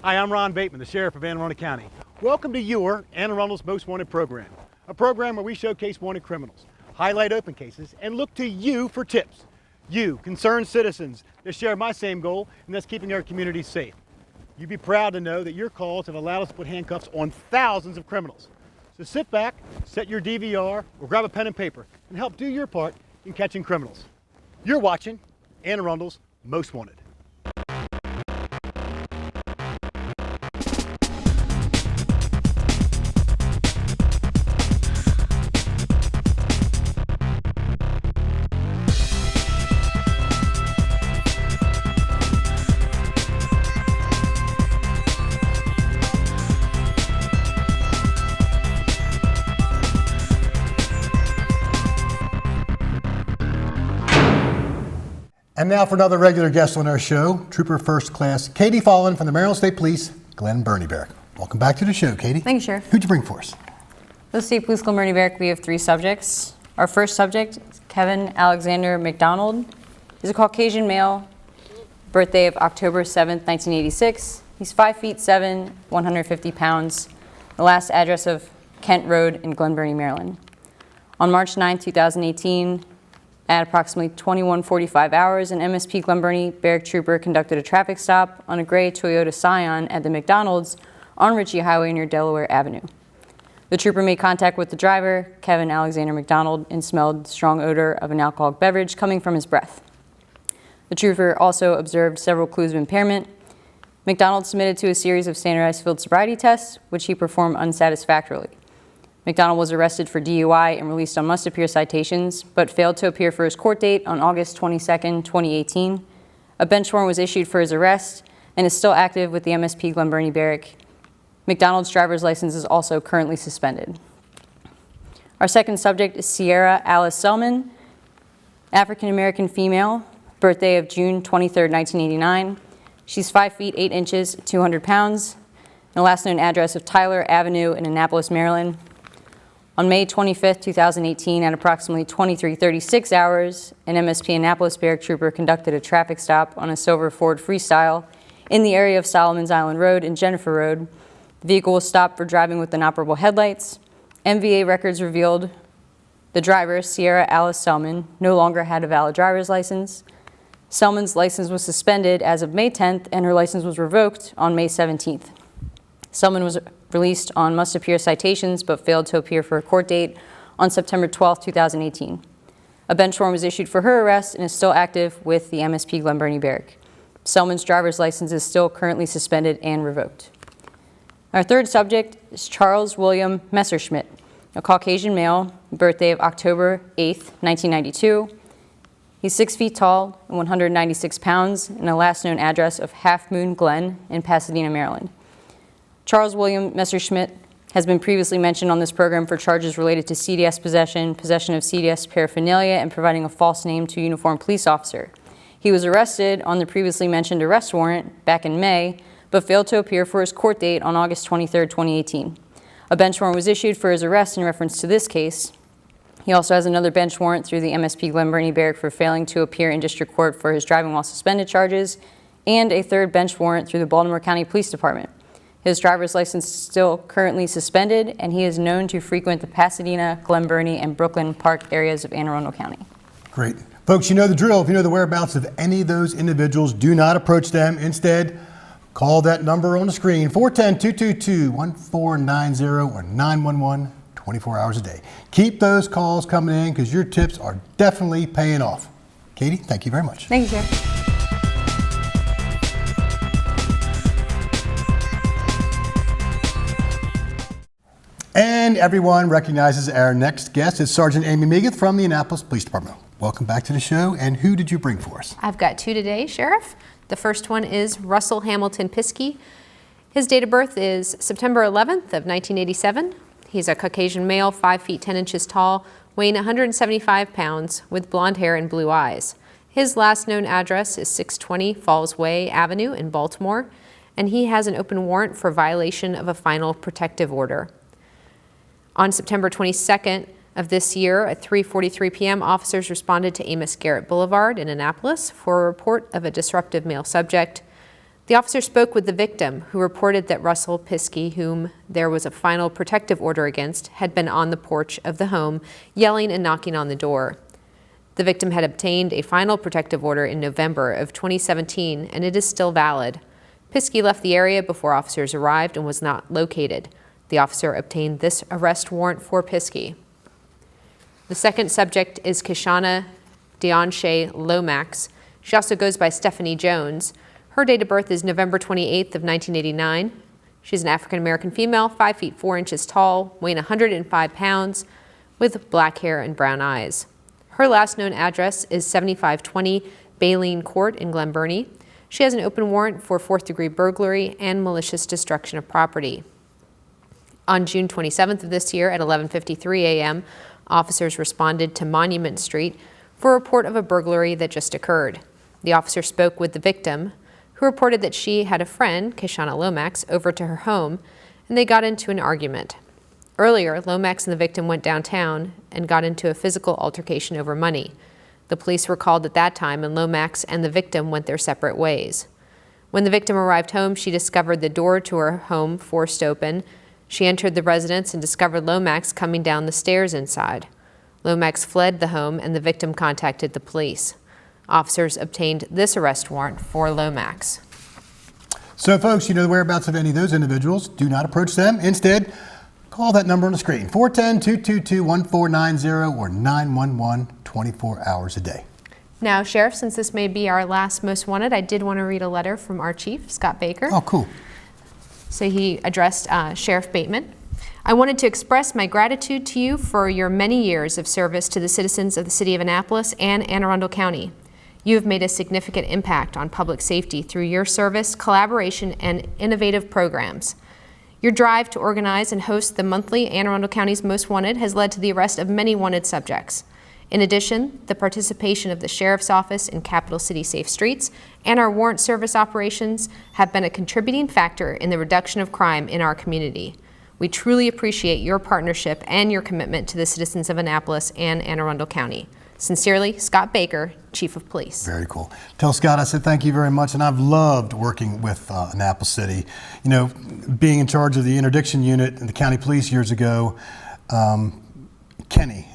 Hi, I'm Ron Bateman, the Sheriff of Anne Arundel County. Welcome to your Anne Arundel's Most Wanted program, a program where we showcase wanted criminals, highlight open cases, and look to you for tips. You, concerned citizens that share my same goal, and that's keeping our communities safe. You'd be proud to know that your calls have allowed us to put handcuffs on thousands of criminals. So sit back, set your DVR, or grab a pen and paper, and help do your part in catching criminals. You're watching Anne Arundel's Most Wanted. And now for another regular guest on our show, Trooper First Class Katie Follen from the Maryland State Police, Glen Burnie Barrack. Welcome back to the show, Katie. Thank you, Sheriff. Who'd you bring for us? The State Police Glen Burnie Barrack, we have 3 subjects. Our first subject is Kevin Alexander Macdonald. He's a Caucasian male, birthday of October 7th, 1986. He's 5 feet 7, 150 pounds. The last address of Kent Road in Glen Burnie, Maryland. On March 9, 2018, at approximately 21:45 hours, an MSP Glen Burnie Barrack trooper conducted a traffic stop on a gray Toyota Scion at the McDonald's on Ritchie Highway near Delaware Avenue. The trooper made contact with the driver, Kevin Alexander Macdonald, and smelled the strong odor of an alcoholic beverage coming from his breath. The trooper also observed several clues of impairment. Macdonald submitted to a series of standardized field sobriety tests, which he performed unsatisfactorily. Macdonald was arrested for DUI and released on must-appear citations, but failed to appear for his court date on August 22, 2018. A bench warrant was issued for his arrest and is still active with the MSP Glen Burnie Barrack. Macdonald's driver's license is also currently suspended. Our second subject is Sierra Alice Selman, African-American female, birthday of June 23, 1989. She's 5 feet 8 inches, 200 pounds, and the last known address of Tyler Avenue in Annapolis, Maryland. On May 25, 2018, at approximately 23:36 hours, an MSP Annapolis Barrack trooper conducted a traffic stop on a silver Ford Freestyle in the area of Solomon's Island Road and Jennifer Road. The vehicle was stopped for driving with inoperable headlights. MVA records revealed the driver, Sierra Alice Selman, no longer had a valid driver's license. Selman's license was suspended as of May 10th, and her license was revoked on May 17th. Selman was released on must-appear citations, but failed to appear for a court date on September 12, 2018. A bench warrant was issued for her arrest and is still active with the MSP Glen Burnie Barrack. Selman's driver's license is still currently suspended and revoked. Our third subject is Charles William Messerschmitt, a Caucasian male, birthday of October 8, 1992. He's 6 feet tall and 196 pounds, and the last known address of Half Moon Glen in Pasadena, Maryland. Charles William Messerschmitt has been previously mentioned on this program for charges related to CDS possession, possession of CDS paraphernalia, and providing a false name to a uniformed police officer. He was arrested on the previously mentioned arrest warrant back in May, but failed to appear for his court date on August 23, 2018. A bench warrant was issued for his arrest in reference to this case. He also has another bench warrant through the MSP Glen Burnie Barrack for failing to appear in district court for his driving while suspended charges, and a third bench warrant through the Baltimore County Police Department. His driver's license is still currently suspended, and he is known to frequent the Pasadena, Glen Burnie, and Brooklyn Park areas of Anne Arundel County. Great. Folks, you know the drill. If you know the whereabouts of any of those individuals, do not approach them. Instead, call that number on the screen, 410-222-1490 or 911, 24 hours a day. Keep those calls coming in because your tips are definitely paying off. Katie, thank you very much. Thank you, Sheriff. And everyone recognizes our next guest is Sergeant Amy Megath from the Annapolis Police Department. Welcome back to the show, and who did you bring for us? I've got 2 today, Sheriff. The first one is Russell Hamilton Piske. His date of birth is September 11th of 1987. He's a Caucasian male, 5 feet 10 inches tall, weighing 175 pounds, with blonde hair and blue eyes. His last known address is 620 Falls Way Avenue in Baltimore, and he has an open warrant for violation of a final protective order. On September 22nd of this year at 3:43 p.m., officers responded to Amos Garrett Boulevard in Annapolis for a report of a disruptive male subject. The officer spoke with the victim, who reported that Russell Piske, whom there was a final protective order against, had been on the porch of the home, yelling and knocking on the door. The victim had obtained a final protective order in November of 2017, and it is still valid. Piske left the area before officers arrived and was not located. The officer obtained this arrest warrant for Piske. The second subject is Kahshanna Dion Lomax. She also goes by Stephanie Jones. Her date of birth is November 28th of 1989. She's an African-American female, 5 feet 4 inches tall, weighing 105 pounds, with black hair and brown eyes. Her last known address is 7520 Baleen Court in Glen Burnie. She has an open warrant for 4th-degree burglary and malicious destruction of property. On June 27th of this year at 11:53 a.m., officers responded to Monument Street for a report of a burglary that just occurred. The officer spoke with the victim, who reported that she had a friend, Kahshanna Lomax, over to her home, and they got into an argument. Earlier, Lomax and the victim went downtown and got into a physical altercation over money. The police were called at that time, and Lomax and the victim went their separate ways. When the victim arrived home, she discovered the door to her home forced open. She entered the residence and discovered Lomax coming down the stairs inside. Lomax fled the home, and the victim contacted the police. Officers obtained this arrest warrant for Lomax. So folks, you know the whereabouts of any of those individuals. Do not approach them. Instead, call that number on the screen, 410-222-1490 or 911 24 hours a day. Now, Sheriff, since this may be our last most wanted, I did want to read a letter from our chief, Scott Baker. Oh, cool. So he addressed Sheriff Bateman. I wanted to express my gratitude to you for your many years of service to the citizens of the city of Annapolis and Anne Arundel County. You have made a significant impact on public safety through your service, collaboration, and innovative programs. Your drive to organize and host the monthly Anne Arundel County's Most Wanted has led to the arrest of many wanted subjects. In addition, the participation of the Sheriff's Office in Capital City Safe Streets and our warrant service operations have been a contributing factor in the reduction of crime in our community. We truly appreciate your partnership and your commitment to the citizens of Annapolis and Anne Arundel County. Sincerely, Scott Baker, Chief of Police. Very cool. Tell Scott I said thank you very much, and I've loved working with Annapolis City. You know, being in charge of the interdiction unit in the county police years ago, Kenny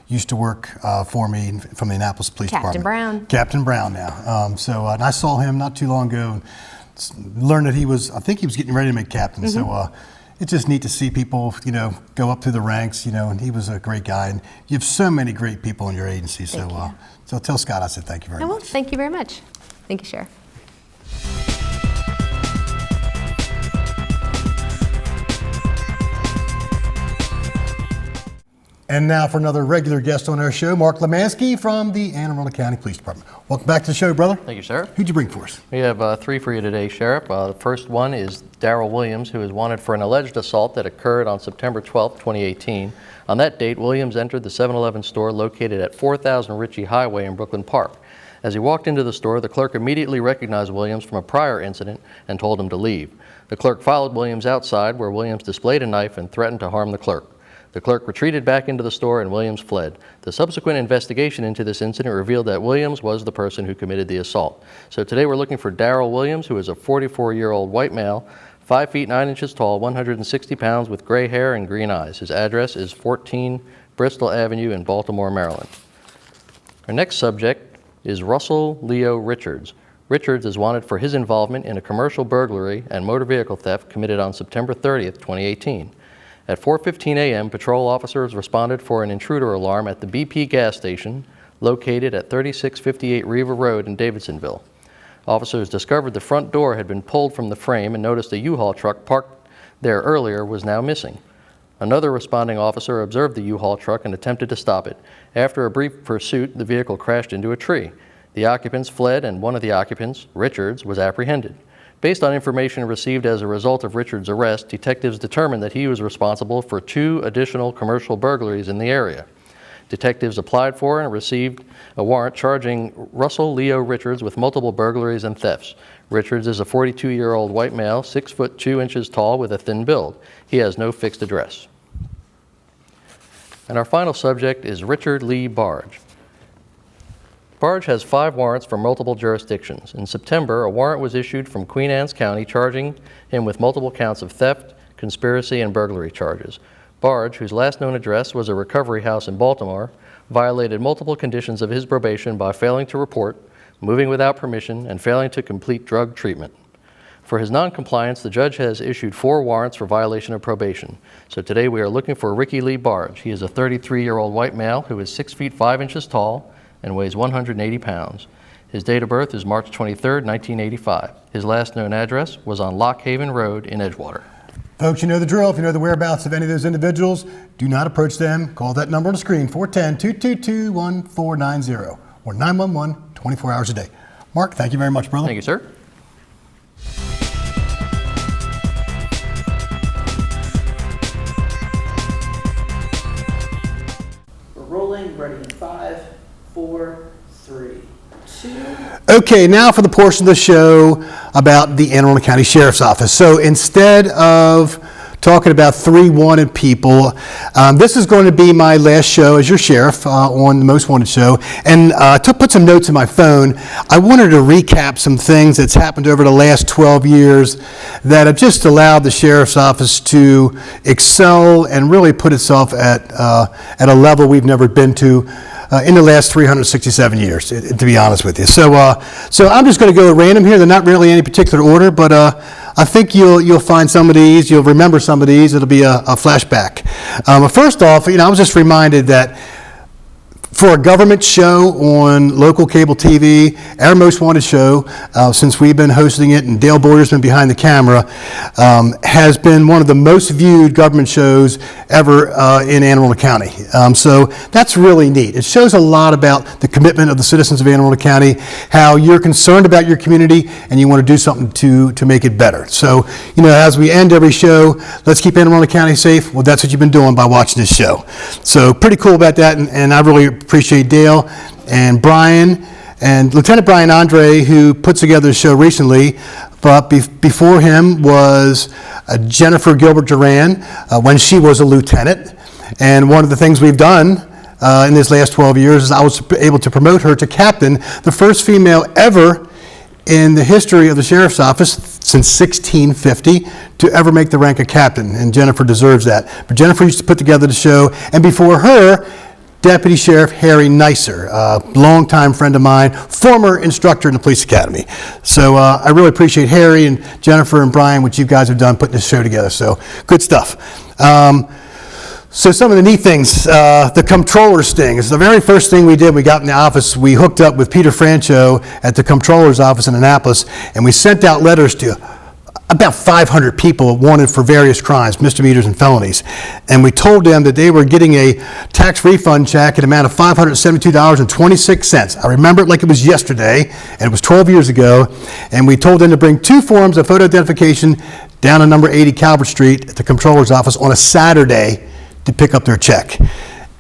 used to work for me from the Annapolis Police Department. Captain Brown now. And I saw him not too long ago and learned that I think he was getting ready to make captain. Mm-hmm. So it's just neat to see people, you know, go up through the ranks, you know, and he was a great guy. And you have so many great people in your agency. So tell Scott I said thank you very much. Thank you very much. Thank you, Sheriff. And now for another regular guest on our show, Mark Lemansky from the Anne Arundel County Police Department. Welcome back to the show, brother. Thank you, Sheriff. Who'd you bring for us? We have 3 for you today, Sheriff. The first one is Darryl Williams, who is wanted for an alleged assault that occurred on September 12, 2018. On that date, Williams entered the 7-Eleven store located at 4000 Ritchie Highway in Brooklyn Park. As he walked into the store, the clerk immediately recognized Williams from a prior incident and told him to leave. The clerk followed Williams outside, where Williams displayed a knife and threatened to harm the clerk. The clerk retreated back into the store and Williams fled. The subsequent investigation into this incident revealed that Williams was the person who committed the assault. So today we're looking for Darryl Williams, who is a 44-year-old white male, 5 feet 9 inches tall, 160 pounds, with gray hair and green eyes. His address is 14 Bristol Avenue in Baltimore, Maryland. Our next subject is Russell Leo Richards. Richards is wanted for his involvement in a commercial burglary and motor vehicle theft committed on September 30th, 2018. At 4:15 a.m., patrol officers responded for an intruder alarm at the BP gas station located at 3658 Riva Road in Davidsonville. Officers discovered the front door had been pulled from the frame and noticed a U-Haul truck parked there earlier was now missing. Another responding officer observed the U-Haul truck and attempted to stop it. After a brief pursuit, the vehicle crashed into a tree. The occupants fled, and one of the occupants, Richards, was apprehended. Based on information received as a result of Richards' arrest, detectives determined that he was responsible for 2 additional commercial burglaries in the area. Detectives applied for and received a warrant charging Russell Leo Richards with multiple burglaries and thefts. Richards is a 42-year-old white male, 6 foot 2 inches tall, with a thin build. He has no fixed address. And our final subject is Richard Lee Barge. Barge has 5 warrants for multiple jurisdictions. In September, a warrant was issued from Queen Anne's County charging him with multiple counts of theft, conspiracy, and burglary charges. Barge, whose last known address was a recovery house in Baltimore, violated multiple conditions of his probation by failing to report, moving without permission, and failing to complete drug treatment. For his noncompliance, the judge has issued 4 warrants for violation of probation. So today we are looking for Ricky Lee Barge. He is a 33-year-old white male who is 6 feet 5 inches tall and weighs 180 pounds. His date of birth is March 23, 1985. His last known address was on Lock Haven Road in Edgewater. Folks, you know the drill. If you know the whereabouts of any of those individuals, do not approach them. Call that number on the screen, 410-222-1490 or 911, 24 hours a day. Mark, thank you very much, brother. Thank you, sir. We're rolling, ready in 5, 4, 3, 2. Okay, now for the portion of the show about the Anne Arundel County Sheriff's Office. So instead of talking about 3 wanted people, this is going to be my last show as your sheriff on the Most Wanted show. And to put some notes in my phone, I wanted to recap some things that's happened over the last 12 years that have just allowed the Sheriff's Office to excel and really put itself at a level we've never been to in the last 367 years, to be honest with you. So I'm just going to go at random here. They're not really in any particular order, but I think you'll find some of these, you'll remember some of these. It'll be a flashback. First off, I was just reminded that for a government show on local cable TV, our Most Wanted show, since we've been hosting it and Dale Boyer's been behind the camera, has been one of the most viewed government shows ever in Anne Arundel County. So that's really neat. It shows a lot about the commitment of the citizens of Anne Arundel County, how you're concerned about your community and you want to do something to make it better. So, as we end every show, let's keep Anne Arundel County safe. Well, that's what you've been doing by watching this show. So pretty cool about that, and I really appreciate Dale and Brian and Lieutenant Brian Andre, who put together the show recently, but before him was Jennifer Gilbert Duran when she was a lieutenant. And one of the things we've done in this last 12 years is I was able to promote her to captain, the first female ever in the history of the Sheriff's Office since 1650 to ever make the rank of captain, and Jennifer deserves that. But Jennifer used to put together the show, and before her, Deputy Sheriff Harry Neisser, a longtime friend of mine, former instructor in the police academy. So I really appreciate Harry and Jennifer and Brian, what you guys have done putting this show together. So good stuff. So some of the neat things, the comptroller's sting. It's the very first thing we did. We got in the office. We hooked up with Peter Francho at the comptroller's office in Annapolis, and we sent out letters to about 500 people wanted for various crimes, misdemeanors and felonies. And we told them that they were getting a tax refund check in amount of $572.26. I remember it like it was yesterday, and it was 12 years ago. And we told them to bring 2 forms of photo identification down on number 80 Calvert Street at the comptroller's office on a Saturday to pick up their check.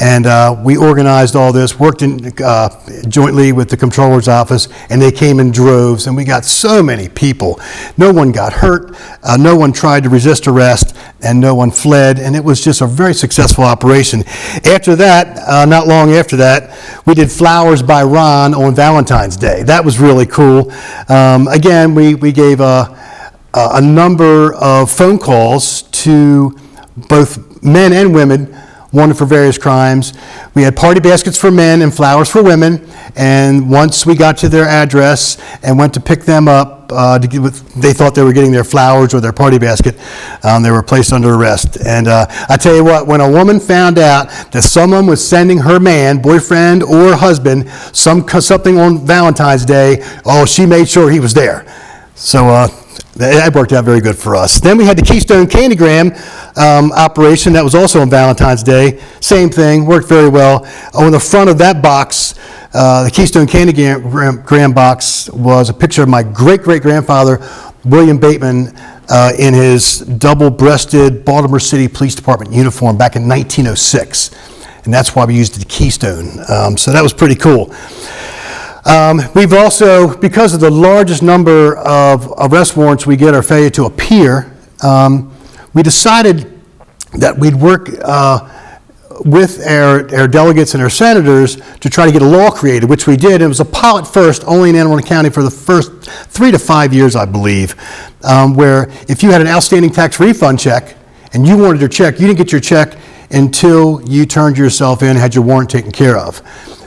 And we organized all this, worked jointly with the comptroller's office, and they came in droves, and we got so many people. No one got hurt, no one tried to resist arrest, and no one fled, and it was just a very successful operation. After that, not long after that, we did Flowers by Ron on Valentine's Day. That was really cool. Again, we gave a number of phone calls to both men and women wanted for various crimes. We had party baskets for men and flowers for women, and once we got to their address and went to pick them up, they thought they were getting their flowers or their party basket, they were placed under arrest. And I tell you what, when a woman found out that someone was sending her man, boyfriend or husband, something on Valentine's Day, she made sure he was there. So that worked out very good for us. Then we had the Keystone Candygram operation that was also on Valentine's Day. Same thing, worked very well. On the front of that box, the Keystone Candygram box, was a picture of my great-great-grandfather, William Bateman, in his double-breasted Baltimore City Police Department uniform back in 1906. And that's why we used the Keystone. So that was pretty cool. We've also, because of the largest number of arrest warrants we get or failure to appear, we decided that we'd work with our delegates and our senators to try to get a law created, which we did. It was a pilot first, only in Anne Arundel County for the first 3 to 5 years, I believe, where if you had an outstanding tax refund check and you wanted your check, you didn't get your check until you turned yourself in and had your warrant taken care of.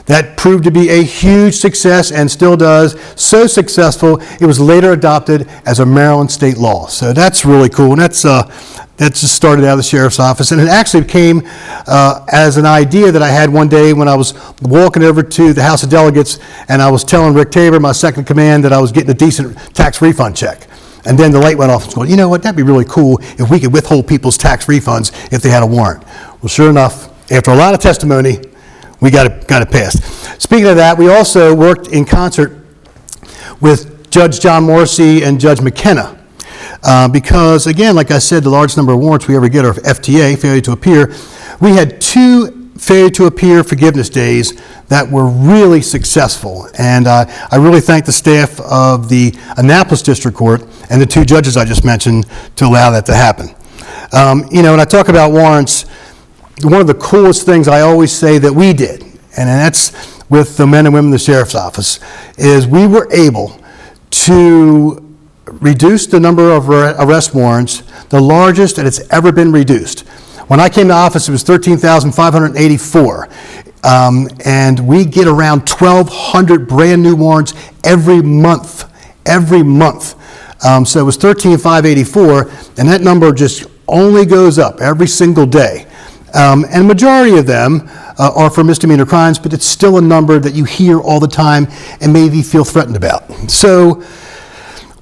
That proved to be a huge success and still does. So successful, it was later adopted as a Maryland state law. So that's really cool. And that just started out of the sheriff's office. And it actually came as an idea that I had one day when I was walking over to the House of Delegates and I was telling Rick Tabor, my second in command, that I was getting a decent tax refund check. And then the light went off and going, you know what, that'd be really cool if we could withhold people's tax refunds if they had a warrant. Well, sure enough, after a lot of testimony, we got it passed. Speaking of that, we also worked in concert with Judge John Morrissey and Judge McKenna. Because, again, like I said, the largest number of warrants we ever get are FTA, failure to appear. We had 2 failure to appear forgiveness days that were really successful. And I really thank the staff of the Annapolis District Court and the 2 judges I just mentioned to allow that to happen. When I talk about warrants, one of the coolest things I always say that we did, and that's with the men and women in the sheriff's office, is we were able to reduce the number of arrest warrants, the largest that it's ever been reduced. When I came to office, it was 13,584. And we get around 1,200 brand new warrants every month. So it was 13,584, and that number just only goes up every single day. And the majority of them are for misdemeanor crimes, but it's still a number that you hear all the time and maybe feel threatened about. So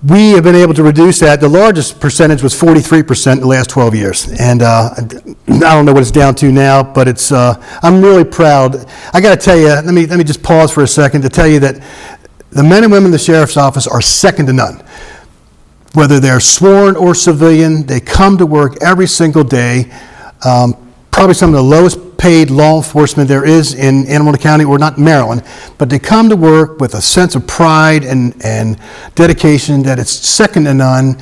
we have been able to reduce that. The largest percentage was 43% in the last 12 years. And I don't know what it's down to now, but it's. I'm really proud. I got to tell you, let me just pause for a second to tell you that the men and women in the sheriff's office are second to none. Whether they're sworn or civilian, they come to work every single day. Probably some of the lowest paid law enforcement there is in Anne Arundel County, or not Maryland, but they come to work with a sense of pride and dedication that it's second to none.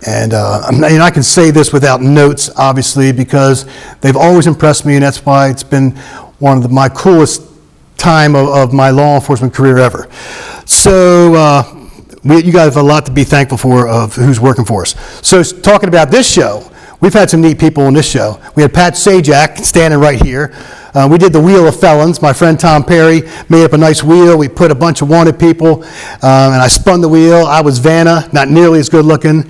And I can say this without notes, obviously, because they've always impressed me, and that's why it's been one of my coolest time of my law enforcement career ever. So you guys have a lot to be thankful for of who's working for us. So talking about this show, we've had some neat people on this show. We had Pat Sajak standing right here. We did the Wheel of Felons. My friend Tom Perry made up a nice wheel. We put a bunch of wanted people, and I spun the wheel. I was Vanna, not nearly as good looking.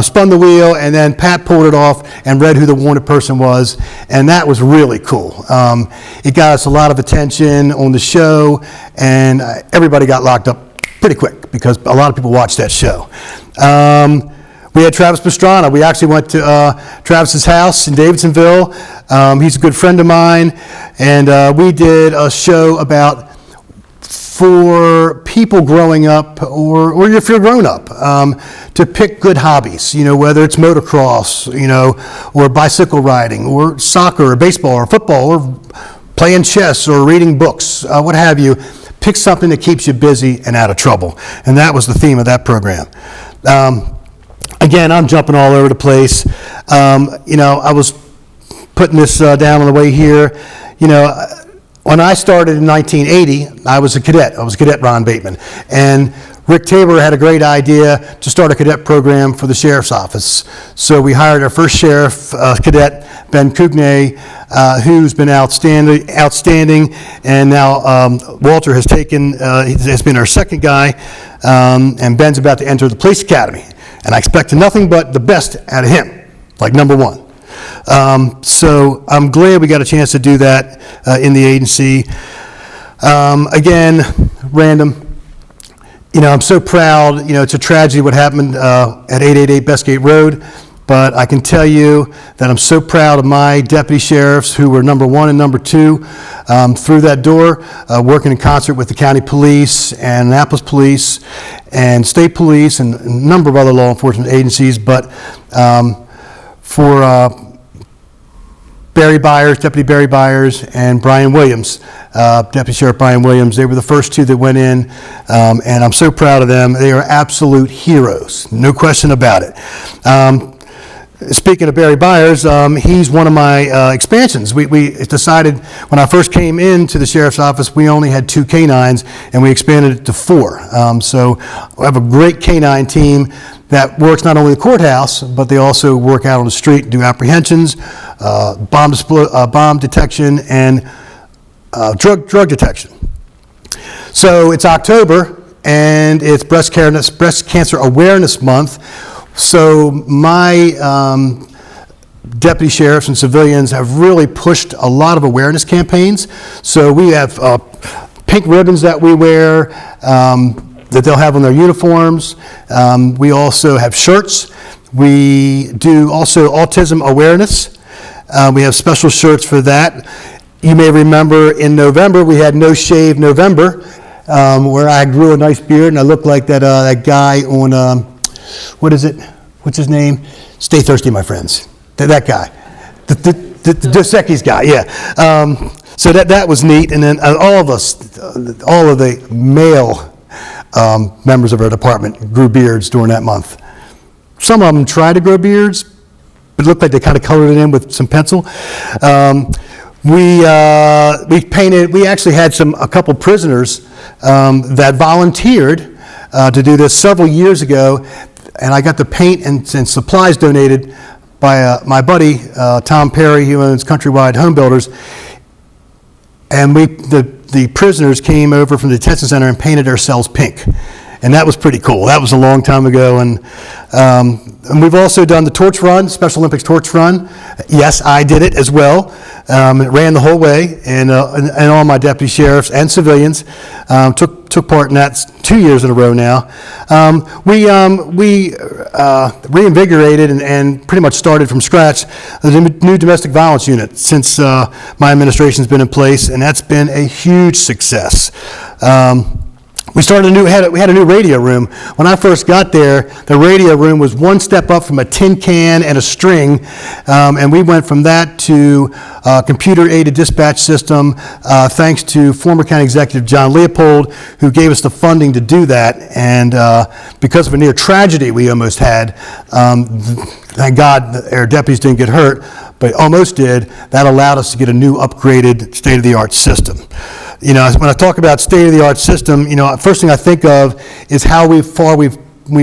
Spun the wheel, and then Pat pulled it off and read who the wanted person was, and that was really cool. It got us a lot of attention on the show, and everybody got locked up pretty quick because a lot of people watched that show. We had Travis Pastrana. We actually went to Travis's house in Davidsonville. He's a good friend of mine, and we did a show about for people growing up, or if you're grown up, to pick good hobbies. Whether it's motocross, or bicycle riding, or soccer, or baseball, or football, or playing chess, or reading books, what have you. Pick something that keeps you busy and out of trouble, and that was the theme of that program. Again, I'm jumping all over the place. I was putting this down on the way here. When I started in 1980, I was a cadet. I was Cadet Ron Bateman. And Rick Tabor had a great idea to start a cadet program for the sheriff's office. So we hired our first sheriff, cadet, Ben Kugnay, who's been outstanding. And now Walter has been our second guy. And Ben's about to enter the police academy. And I expect nothing but the best out of him, like number one. So I'm glad we got a chance to do that in the agency. Again, random. I'm so proud. It's a tragedy what happened at 888 Bestgate Road. But I can tell you that I'm so proud of my deputy sheriffs who were number 1 and number 2 through that door, working in concert with the county police and Annapolis Police and state police and a number of other law enforcement agencies. But for Barry Byers, Deputy Barry Byers, and Brian Williams, Deputy Sheriff Brian Williams, they were the first 2 that went in, and I'm so proud of them. They are absolute heroes, no question about it. Speaking of Barry Byers, he's one of my expansions. We decided when I first came into the sheriff's office, we only had 2 canines, and we expanded it to 4. So I have a great canine team that works not only the courthouse, but they also work out on the street and do apprehensions, bomb detection, and drug detection. So it's October, and it's Breast Cancer Awareness Month. So my deputy sheriffs and civilians have really pushed a lot of awareness campaigns. So we have pink ribbons that we wear that they'll have on their uniforms. We also have shirts. We do also autism awareness. We have special shirts for that. You may remember in November we had No Shave November, where I grew a nice beard and I looked like that guy on what is it? What's his name? Stay thirsty, my friends. That guy, the Dos Equis guy. Yeah. So that was neat. And then all of the male members of our department grew beards during that month. Some of them tried to grow beards, but it looked like they kind of colored it in with some pencil. We actually had a couple prisoners that volunteered to do this several years ago, and I got the paint and supplies donated by my buddy Tom Perry, who owns Countrywide Home Builders, and the prisoners came over from the detention center and painted our cells pink. And that was pretty cool. That was a long time ago. And we've also done the torch run, Special Olympics torch run. Yes, I did it as well. It ran the whole way, and all my deputy sheriffs and civilians took part in that 2 years in a row now. We reinvigorated and pretty much started from scratch the new domestic violence unit since my administration's been in place, and that's been a huge success. We had a new radio room. When I first got there, the radio room was one step up from a tin can and a string, and we went from that to a computer-aided dispatch system, thanks to former county executive John Leopold, who gave us the funding to do that. And because of a near tragedy we almost had, thank God our deputies didn't get hurt, but almost did. That allowed us to get a new upgraded state-of-the-art system. You know, when I talk about state-of-the-art system, you know, first thing I think of is how far we've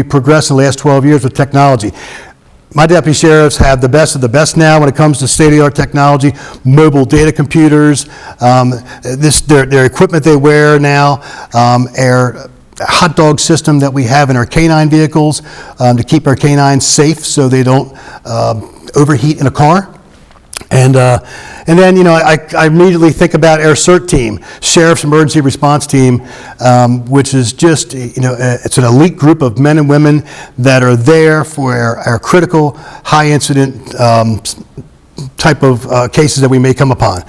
progressed in the last 12 years with technology. My deputy sheriffs have the best of the best now when it comes to state-of-the-art technology, mobile data computers, their equipment they wear now, our hot dog system that we have in our canine vehicles to keep our canines safe so they don't overheat in a car. And then, you know, I immediately think about our CERT team, Sheriff's Emergency Response Team, which is just, you know, it's an elite group of men and women that are there for our critical, high-incident type of cases that we may come upon.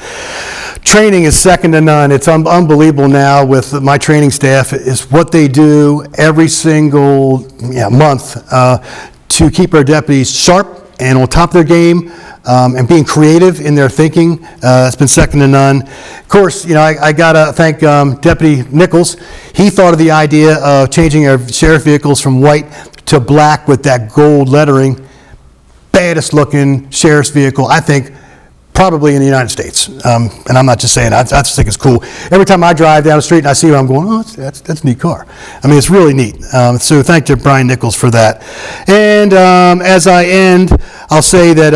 Training is second to none. It's unbelievable now with my training staff is what they do every single month to keep our deputies sharp and on top of their game. And being creative in their thinking, it's been second to none. Of course, you know, I gotta thank Deputy Nichols. He thought of the idea of changing our sheriff vehicles from white to black with that gold lettering. Baddest looking sheriff's vehicle, I think, probably in the United States. And I'm not just saying, I just think it's cool. Every time I drive down the street and I see it, I'm going, oh, that's a neat car. I mean, it's really neat. So thank you, Brian Nichols, for that. And as I end, I'll say that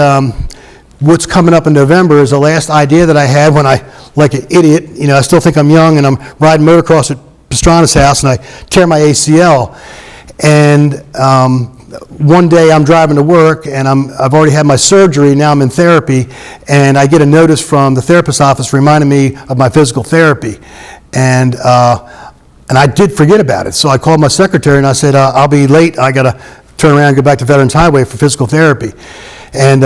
what's coming up in November is the last idea that I had when I, like an idiot, you know, I still think I'm young and I'm riding motocross at Pastrana's house and I tear my ACL. And one day I'm driving to work and I've already had my surgery, now I'm in therapy, and I get a notice from the therapist's office reminding me of my physical therapy. And I did forget about it. So I called my secretary and I said, I'll be late. I got to turn around and go back to Veterans Highway for physical therapy. And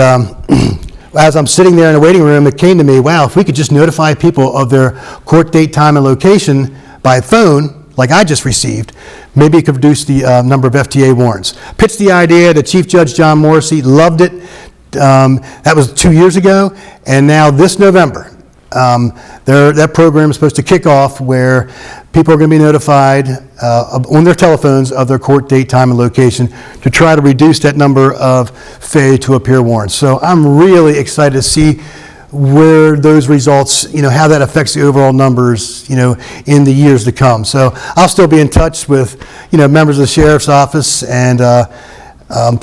as I'm sitting there in the waiting room, it came to me, wow, if we could just notify people of their court date, time, and location by phone, like I just received, maybe it could reduce the number of FTA warrants. Pitched the idea to Chief Judge John Morrissey, loved it. That was 2 years ago, and now this November, That program is supposed to kick off where people are going to be notified on their telephones of their court date, time, and location to try to reduce that number of failure to appear warrants. So I'm really excited to see where those results, how that affects the overall numbers, in the years to come. So I'll still be in touch with, members of the sheriff's office, and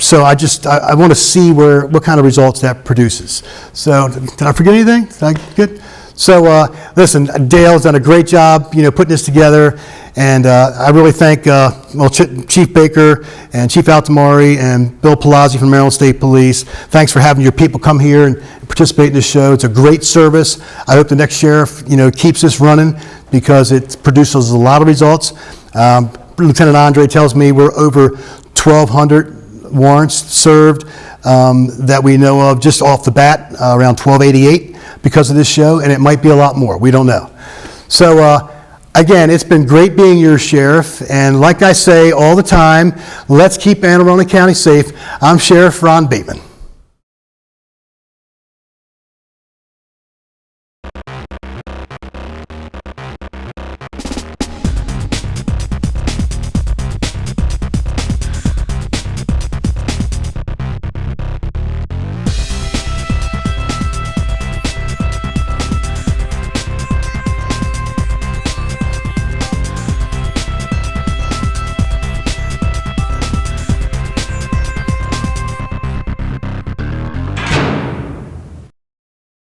so I want to see what kind of results that produces. So did I forget anything? Good? So listen, Dale's done a great job, putting this together, and I really thank Chief Baker and Chief Altamari and Bill Palazzi from Maryland State Police. Thanks for having your people come here and participate in this show. It's a great service. I hope the next sheriff, keeps this running because it produces a lot of results. Lieutenant Andre tells me we're over 1,200 warrants served that we know of just off the bat, around 1288 because of this show, and it might be a lot more. We don't know. So again, it's been great being your sheriff, and like I say all the time, let's keep Anne Arundel County safe. I'm Sheriff Ron Bateman.